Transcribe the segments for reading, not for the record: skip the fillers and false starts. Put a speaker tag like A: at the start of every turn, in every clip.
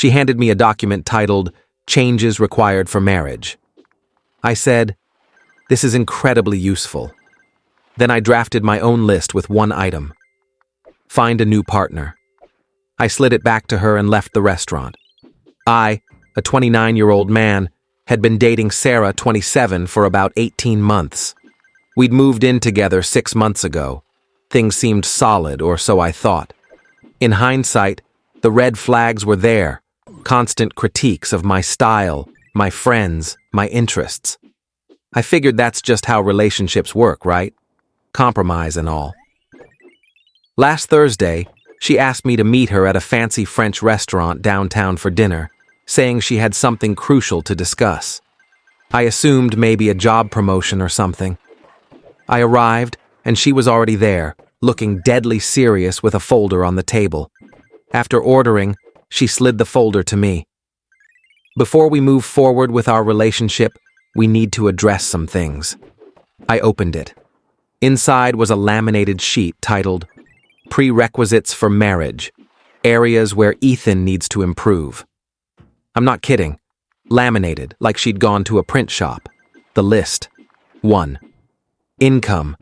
A: She handed me a document titled Changes Required for Marriage. I said, "This is incredibly useful." Then I drafted my own list with one item. Find a new partner. I slid it back to her and left the restaurant. I, a 29-year-old man, had been dating Sarah, 27, for about 18 months. We'd moved in together 6 months ago. Things seemed solid, or so I thought. In hindsight, the red flags were there, constant critiques of my style, my friends, my interests. I figured that's just how relationships work, right? Compromise and all. Last Thursday, she asked me to meet her at a fancy French restaurant downtown for dinner, saying she had something crucial to discuss. I assumed maybe a job promotion or something. I arrived, and she was already there, looking deadly serious with a folder on the table. After ordering, she slid the folder to me. "Before we move forward with our relationship, we need to address some things." I opened it. Inside was a laminated sheet titled Prerequisites for Marriage, Areas Where Ethan Needs to Improve. I'm not kidding. Laminated, like she'd gone to a print shop. The list. 1. Income.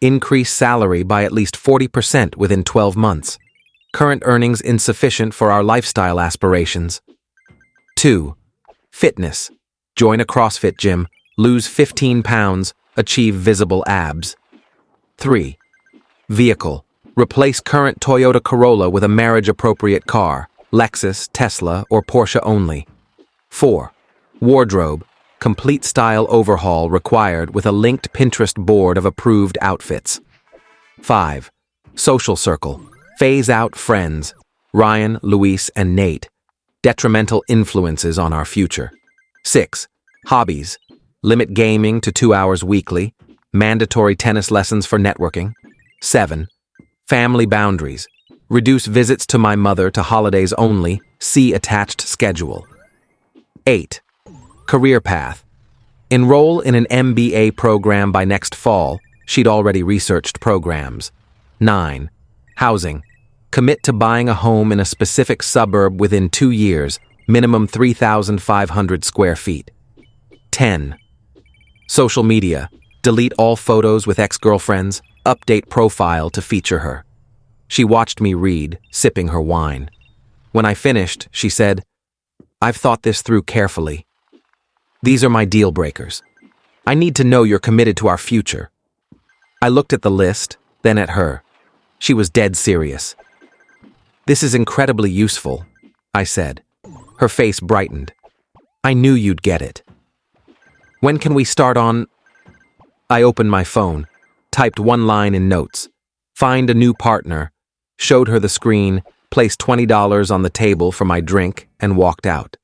A: Increase salary by at least 40% within 12 months. Current earnings insufficient for our lifestyle aspirations. 2. Fitness. Join a CrossFit gym, lose 15 pounds, achieve visible abs. 3. Vehicle. Replace current Toyota Corolla with a marriage-appropriate car, Lexus, Tesla, or Porsche only. 4. Wardrobe. Complete style overhaul required with a linked Pinterest board of approved outfits. 5. Social circle. Phase out friends. Ryan, Luis, and Nate. Detrimental influences on our future. 6. Hobbies. Limit gaming to 2 hours weekly. Mandatory tennis lessons for networking. 7. Family boundaries. Reduce visits to my mother to holidays only. See attached schedule. 8. Career path. Enroll in an MBA program by next fall. She'd already researched programs. 9. Housing. Commit to buying a home in a specific suburb within 2 years, minimum 3,500 square feet. 10. Social media. Delete all photos with ex-girlfriends. Update profile to feature her. She watched me read, sipping her wine. When I finished, she said, "I've thought this through carefully. These are my deal breakers. I need to know you're committed to our future." I looked at the list, then at her. She was dead serious. "This is incredibly useful," I said. Her face brightened. "I knew you'd get it. When can we start on—" I opened my phone, typed one line in notes. Find a new partner, showed her the screen, placed $20 on the table for my drink, and walked out.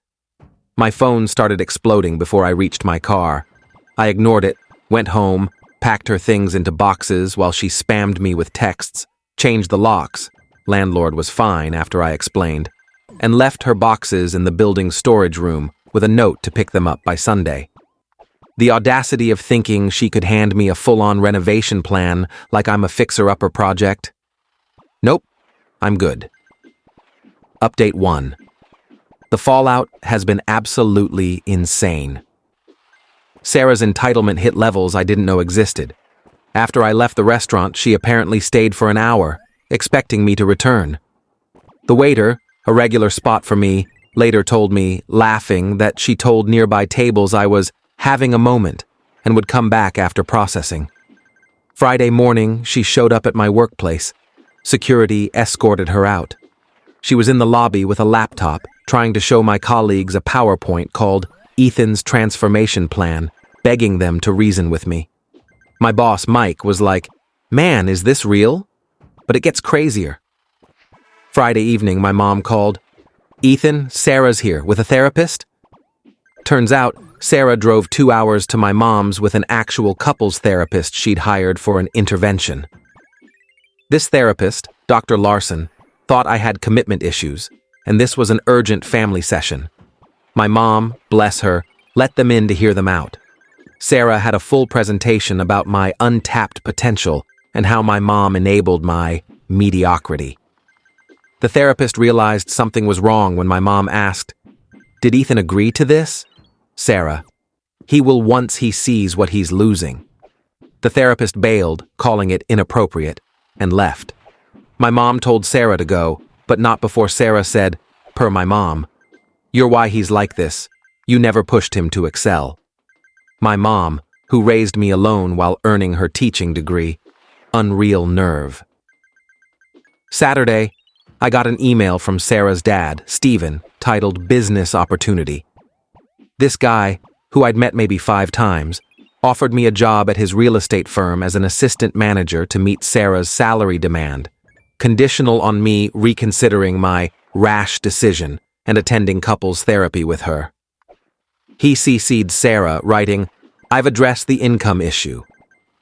A: My phone started exploding before I reached my car. I ignored it, went home, packed her things into boxes while she spammed me with texts, changed the locks, landlord was fine after I explained, and left her boxes in the building's storage room with a note to pick them up by Sunday. The audacity of thinking she could hand me a full-on renovation plan like I'm a fixer-upper project. Nope, I'm good. Update 1. The fallout has been absolutely insane. Sarah's entitlement hit levels I didn't know existed. After I left the restaurant, she apparently stayed for an hour, expecting me to return. The waiter, a regular spot for me, later told me, laughing, that she told nearby tables I was having a moment and would come back after processing. Friday morning, she showed up at my workplace. Security escorted her out. She was in the lobby with a laptop, trying to show my colleagues a PowerPoint called Ethan's Transformation Plan, begging them to reason with me. My boss, Mike, was like, "Man, is this real?" But it gets crazier. Friday evening, my mom called, "Ethan, Sarah's here with a therapist?" Turns out, Sarah drove 2 hours to my mom's with an actual couples therapist she'd hired for an intervention. This therapist, Dr. Larson, thought I had commitment issues, and this was an urgent family session. My mom, bless her, let them in to hear them out. Sarah had a full presentation about my untapped potential and how my mom enabled my mediocrity. The therapist realized something was wrong when my mom asked, "Did Ethan agree to this?" Sarah, "He will once he sees what he's losing." The therapist bailed, calling it inappropriate, and left. My mom told Sarah to go, but not before Sarah said, per my mom, "You're why he's like this. You never pushed him to excel." My mom, who raised me alone while earning her teaching degree, unreal nerve. Saturday, I got an email from Sarah's dad, Stephen, titled Business Opportunity. This guy, who I'd met maybe 5 times, offered me a job at his real estate firm as an assistant manager to meet Sarah's salary demand, conditional on me reconsidering my rash decision and attending couples therapy with her. He CC'd Sarah, writing, "I've addressed the income issue.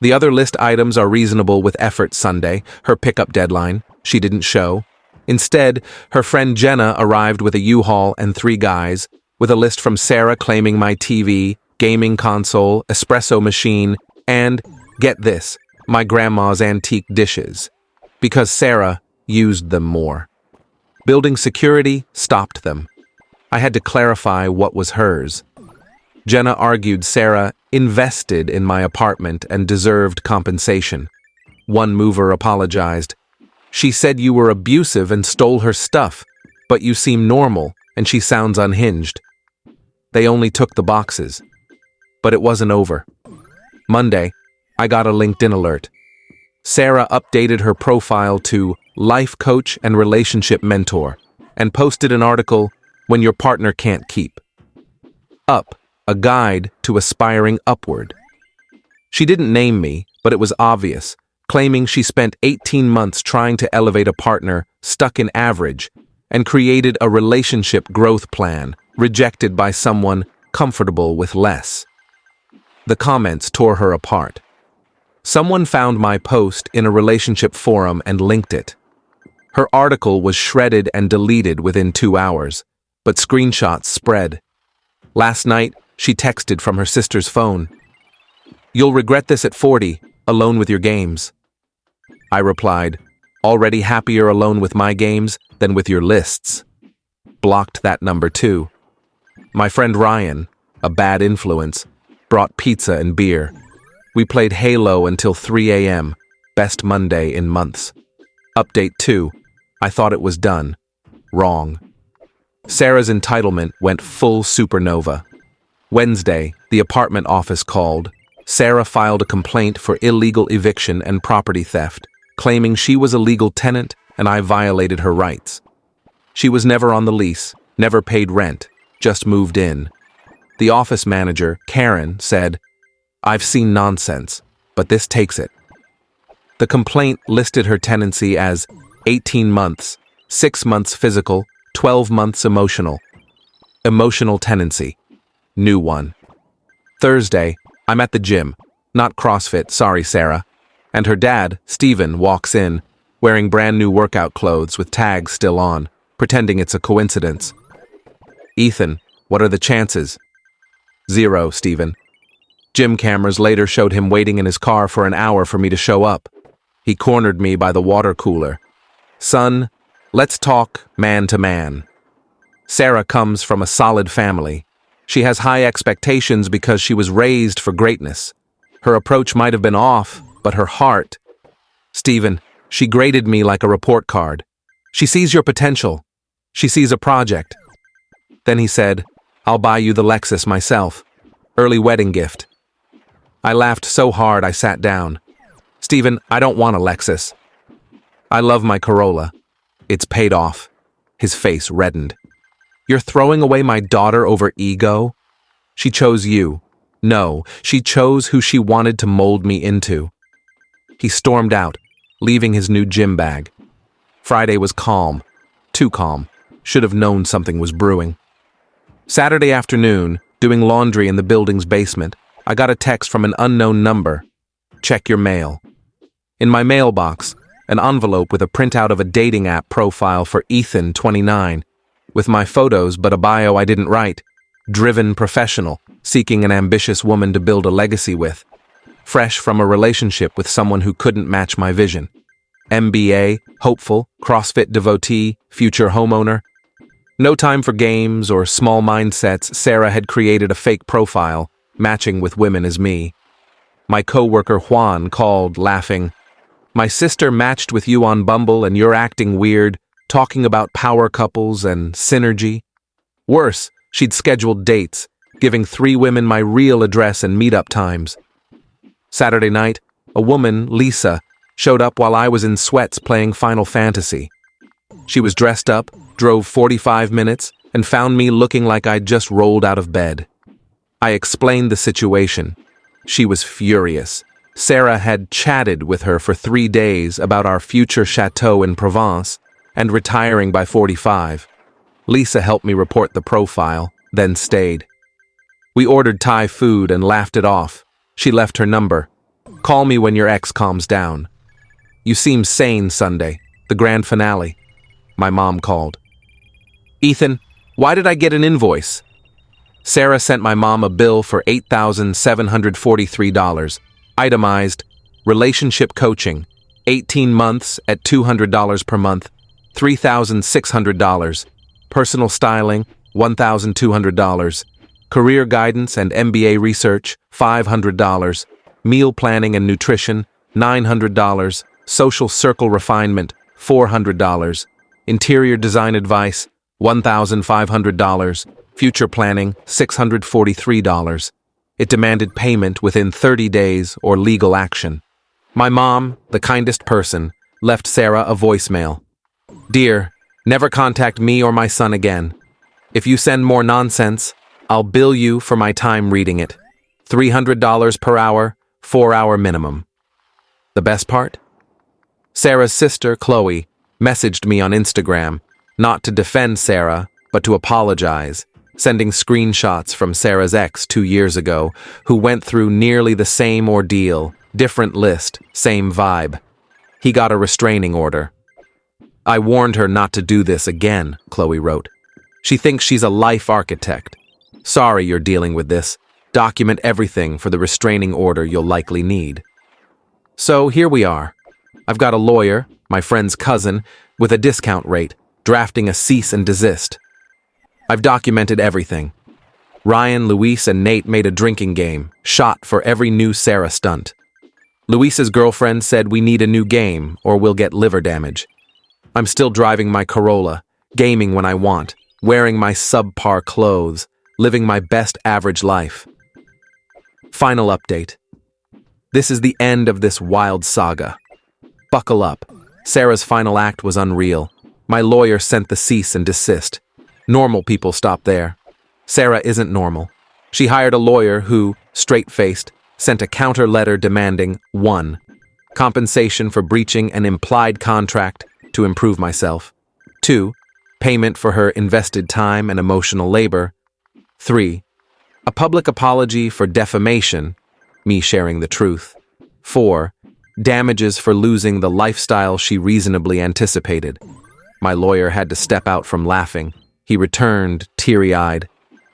A: The other list items are reasonable with effort Sunday, her pickup deadline. She didn't show. Instead, her friend Jenna arrived with a U-Haul and 3 guys, with a list from Sarah claiming my TV, gaming console, espresso machine, and, get this, my grandma's antique dishes, because Sarah used them more. Building security stopped them. I had to clarify what was hers. Jenna argued Sarah invested in my apartment and deserved compensation. One mover apologized. "She said you were abusive and stole her stuff, but you seem normal and she sounds unhinged." They only took the boxes. But it wasn't over. Monday, I got a LinkedIn alert. Sarah updated her profile to life coach and relationship mentor and posted an article, "When Your Partner Can't Keep." Up, a guide to aspiring upward. She didn't name me, but it was obvious, claiming she spent 18 months trying to elevate a partner stuck in average and created a relationship growth plan rejected by someone comfortable with less. The comments tore her apart. Someone found my post in a relationship forum and linked it. Her article was shredded and deleted within 2 hours, but screenshots spread. Last night, she texted from her sister's phone. "You'll regret this at 40, alone with your games." I replied, "Already happier alone with my games than with your lists." Blocked that number too. My friend Ryan, a bad influence, brought pizza and beer. We played Halo until 3 a.m., best Monday in months. Update 2. I thought it was done. Wrong. Sarah's entitlement went full supernova. Wednesday, the apartment office called. Sarah filed a complaint for illegal eviction and property theft, claiming she was a legal tenant and I violated her rights. She was never on the lease, never paid rent, just moved in. The office manager, Karen, said, "I've seen nonsense, but this takes it." The complaint listed her tenancy as 18 months, 6 months physical, 12 months emotional. Emotional tenancy. New one. Thursday, I'm at the gym. Not CrossFit, sorry Sarah. And her dad, Stephen, walks in, wearing brand new workout clothes with tags still on, pretending it's a coincidence. "Ethan, what are the chances?" "0, Stephen." Gym cameras later showed him waiting in his car for an hour for me to show up. He cornered me by the water cooler. "Son, let's talk man to man." Sarah comes from a solid family. She has high expectations because she was raised for greatness. Her approach might have been off, but her heart... "Stephen, she graded me like a report card. She sees your potential. She sees a project." Then he said, "I'll buy you the Lexus myself. Early wedding gift." I laughed so hard I sat down. "Stephen, I don't want a Lexus. I love my Corolla. It's paid off." His face reddened. "You're throwing away my daughter over ego? She chose you. No, she chose who she wanted to mold me into." He stormed out, leaving his new gym bag. Friday was calm. Too calm. Should have known something was brewing. Saturday afternoon, doing laundry in the building's basement, I got a text from an unknown number. "Check your mail." In my mailbox, an envelope with a printout of a dating app profile for Ethan, 29, with my photos but a bio I didn't write. Driven professional, seeking an ambitious woman to build a legacy with. Fresh from a relationship with someone who couldn't match my vision. MBA, hopeful, CrossFit devotee, future homeowner. No time for games or small mindsets. Sarah had created a fake profile, matching with women as me. My coworker Juan called, laughing. My sister matched with you on Bumble and you're acting weird, talking about power couples and synergy. Worse, she'd scheduled dates, giving 3 women my real address and meetup times. Saturday night, a woman, Lisa, showed up while I was in sweats playing Final Fantasy. She was dressed up, drove 45 minutes, and found me looking like I'd just rolled out of bed. I explained the situation. She was furious. Sarah had chatted with her for 3 days about our future chateau in Provence and retiring by 45. Lisa helped me report the profile, then stayed. We ordered Thai food and laughed it off. She left her number. Call me when your ex calms down. You seem sane Sunday, the grand finale. My mom called. Ethan, why did I get an invoice? Sarah sent my mom a bill for $8,743, itemized, relationship coaching, 18 months at $200 per month, $3,600, personal styling, $1,200, career guidance and MBA research, $500, meal planning and nutrition, $900, social circle refinement, $400, interior design advice, $1,500, future planning, $643. It demanded payment within 30 days or legal action. My mom, the kindest person, left Sarah a voicemail. Dear, never contact me or my son again. If you send more nonsense, I'll bill you for my time reading it. $300 per hour, 4-hour minimum. The best part? Sarah's sister, Qley, messaged me on Instagram, not to defend Sarah, but to apologize, sending screenshots from Sarah's ex 2 years ago, who went through nearly the same ordeal, different list, same vibe. He got a restraining order. I warned her not to do this again, Qley wrote. She thinks she's a life architect. Sorry you're dealing with this. Document everything for the restraining order you'll likely need. So here we are. I've got a lawyer, my friend's cousin, with a discount rate, drafting a cease and desist. I've documented everything. Ryan, Luis, and Nate made a drinking game, shot for every new Sarah stunt. Luis's girlfriend said we need a new game or we'll get liver damage. I'm still driving my Corolla, gaming when I want, wearing my subpar clothes, living my best average life. Final update. This is the end of this wild saga. Buckle up. Sarah's final act was unreal. My lawyer sent the cease and desist. Normal people stop there. Sarah isn't normal. She hired a lawyer who, straight-faced, sent a counter letter demanding 1. Compensation for breaching an implied contract to improve myself. 2. Payment for her invested time and emotional labor. 3. A public apology for defamation, me sharing the truth. 4. Damages for losing the lifestyle she reasonably anticipated. My lawyer had to step out from laughing. He returned, teary-eyed.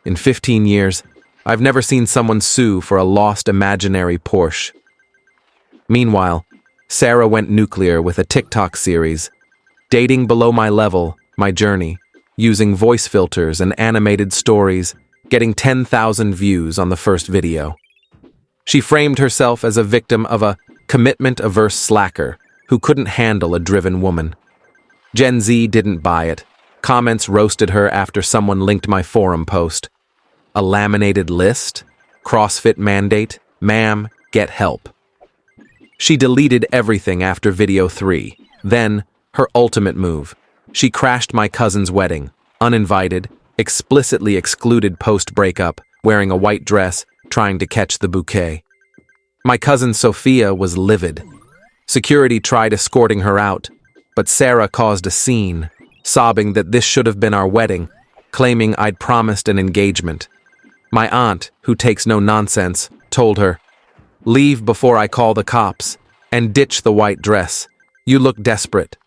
A: In 15 years, I've never seen someone sue for a lost imaginary Porsche. Meanwhile, Sarah went nuclear with a TikTok series, Dating Below My Level, My Journey, using voice filters and animated stories, getting 10,000 views on the first video. She framed herself as a victim of a commitment-averse slacker who couldn't handle a driven woman. Gen Z didn't buy it. Comments roasted her after someone linked my forum post. A laminated list? CrossFit mandate? Ma'am, get help. She deleted everything after video 3. Then, her ultimate move. She crashed my cousin's wedding, uninvited, explicitly excluded post-breakup, wearing a white dress, trying to catch the bouquet. My cousin Sophia was livid. Security tried escorting her out, but Sarah caused a scene, sobbing that this should have been our wedding, claiming I'd promised an engagement. My aunt, who takes no nonsense, told her, "Leave before I call the cops, and ditch the white dress. You look desperate."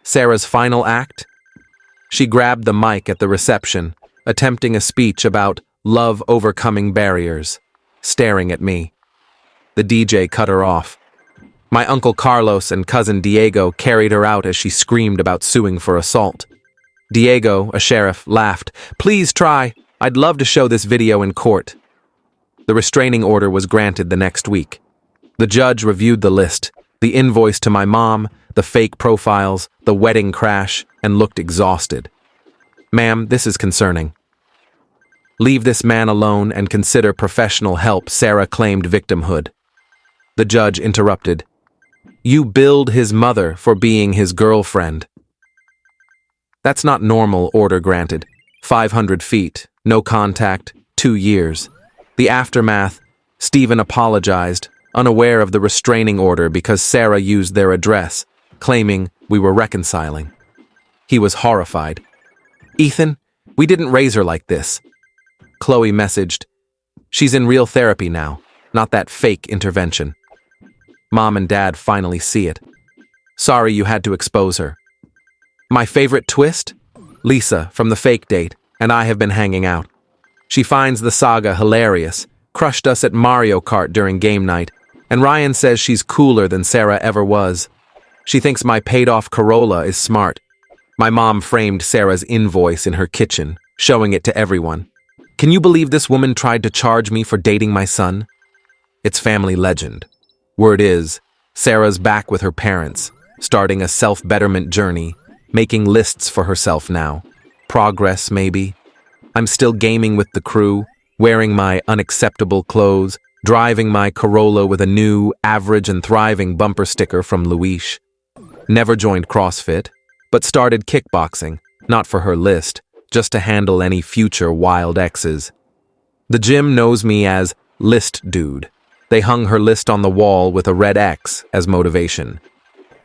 A: Sarah's final act? She grabbed the mic at the reception, attempting a speech about love overcoming barriers, staring at me. The DJ cut her off. My uncle Carlos and cousin Diego carried her out as she screamed about suing for assault. Diego, a sheriff, laughed. "Please try. I'd love to show this video in court." The restraining order was granted the next week. The judge reviewed the list, the invoice to my mom, the fake profiles, the wedding crash, and looked exhausted. "Ma'am, this is concerning." "Leave this man alone and consider professional help," Sarah claimed victimhood. The judge interrupted. "You billed his mother for being his girlfriend." "That's not normal," order granted. 500 feet, no contact, 2 years. The aftermath, Stephen apologized, unaware of the restraining order because Sarah used their address, claiming we were reconciling. He was horrified. "Ethan, we didn't raise her like this." Qley messaged, "She's in real therapy now, not that fake intervention." Mom and Dad finally see it. "Sorry you had to expose her." My favorite twist? Lisa, from the fake date, and I have been hanging out. She finds the saga hilarious, crushed us at Mario Kart during game night, and Ryan says she's cooler than Sarah ever was. She thinks my paid-off Corolla is smart. My mom framed Sarah's invoice in her kitchen, showing it to everyone. "Can you believe this woman tried to charge me for dating my son?" It's family legend. Word is, Sarah's back with her parents, starting a self-betterment journey, making lists for herself now. Progress, maybe. I'm still gaming with the crew, wearing my unacceptable clothes, driving my Corolla with a new, average and thriving bumper sticker from Luis. Never joined CrossFit, but started kickboxing, not for her list, just to handle any future wild exes. The gym knows me as List Dude. They hung her list on the wall with a red X as motivation.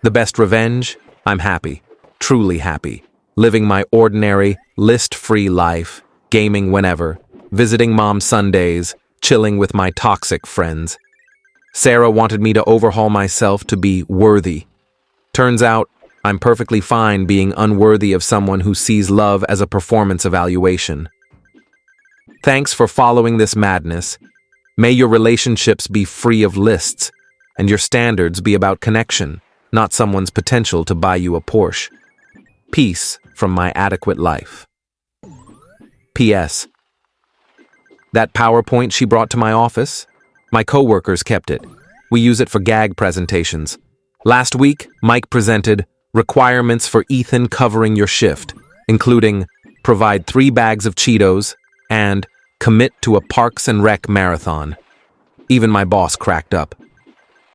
A: The best revenge? I'm happy, truly happy, living my ordinary, list-free life, gaming whenever, visiting mom Sundays, chilling with my toxic friends. Sarah wanted me to overhaul myself to be worthy. Turns out, I'm perfectly fine being unworthy of someone who sees love as a performance evaluation. Thanks for following this madness. May your relationships be free of lists, and your standards be about connection, not someone's potential to buy you a Porsche. Peace from my adequate life. P.S. That PowerPoint she brought to my office? My coworkers kept it. We use it for gag presentations. Last week, Mike presented requirements for Ethan covering your shift, including provide 3 bags of Cheetos and commit to a Parks and Rec marathon. Even my boss cracked up.